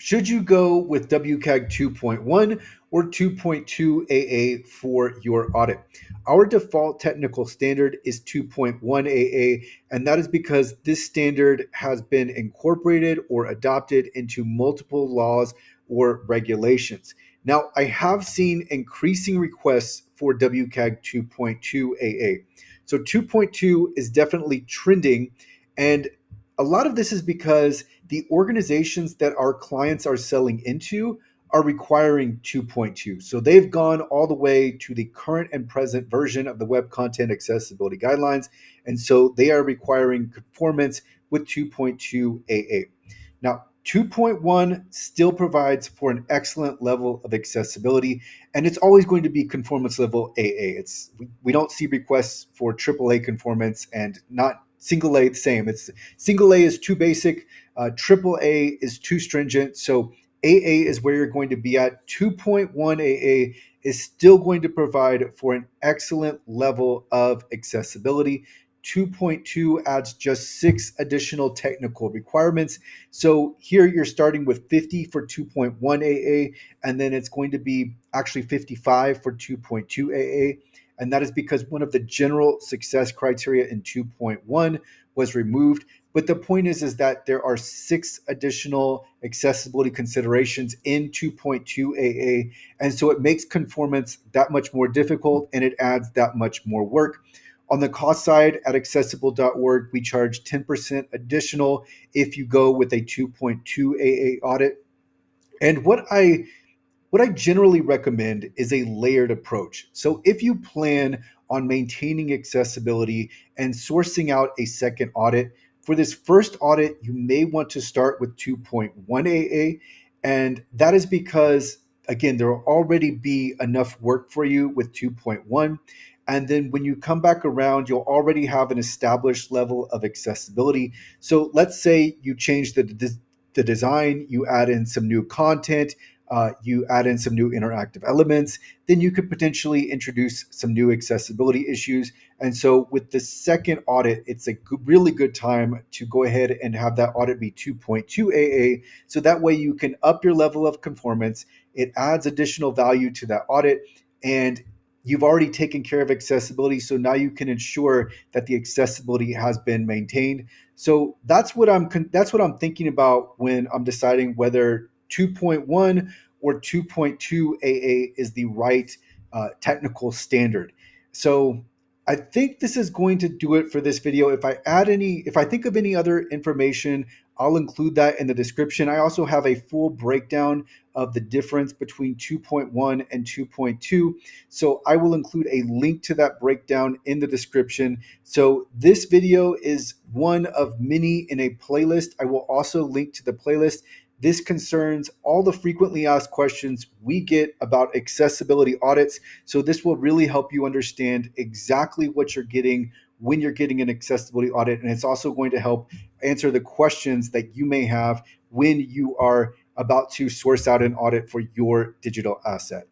Should you go with WCAG 2.1 or 2.2 AA for your audit? Our default technical standard is 2.1 AA, and that is because this standard has been incorporated or adopted into multiple laws or regulations. Now, I have seen increasing requests for WCAG 2.2 AA. So 2.2 is definitely trending, and a lot of this is because the organizations that our clients are selling into are requiring 2.2. So they've gone all the way to the current and present version of the Web Content Accessibility Guidelines. And so they are requiring conformance with 2.2 AA. Now, 2.1 still provides for an excellent level of accessibility, and it's always going to be conformance level AA. We don't see requests for AAA conformance, and not single A the same. It's single A is too basic, triple A is too stringent. So AA is where you're going to be at. 2.1 AA is still going to provide for an excellent level of accessibility. 2.2 adds just 6 additional technical requirements. So here you're starting with 50 for 2.1 AA, and then it's going to be actually 55 for 2.2 AA. And that is because one of the general success criteria in 2.1 was removed. But the point is that there are 6 additional accessibility considerations in 2.2 AA. And so it makes conformance that much more difficult, and it adds that much more work. On the cost side, at accessible.org, we charge 10% additional if you go with a 2.2 AA audit. And what I generally recommend is a layered approach. So if you plan on maintaining accessibility and sourcing out a second audit, for this first audit, you may want to start with 2.1 AA. And that is because, again, there will already be enough work for you with 2.1. And then when you come back around, you'll already have an established level of accessibility. So let's say you change the design, you add in some new content, you add in some new interactive elements, then you could potentially introduce some new accessibility issues. And so with the second audit, it's a really good time to go ahead and have that audit be 2.2 AA. So that way you can up your level of conformance. It adds additional value to that audit, and you've already taken care of accessibility. So now you can ensure that the accessibility has been maintained. So that's what I'm thinking about when I'm deciding whether 2.1 or 2.2 AA is the right technical standard. So I think this is going to do it for this video. If I think of any other information, I'll include that in the description. I also have a full breakdown of the difference between 2.1 and 2.2. So I will include a link to that breakdown in the description. So this video is one of many in a playlist. I will also link to the playlist. This concerns all the frequently asked questions we get about accessibility audits. So this will really help you understand exactly what you're getting when you're getting an accessibility audit. And it's also going to help answer the questions that you may have when you are about to source out an audit for your digital asset.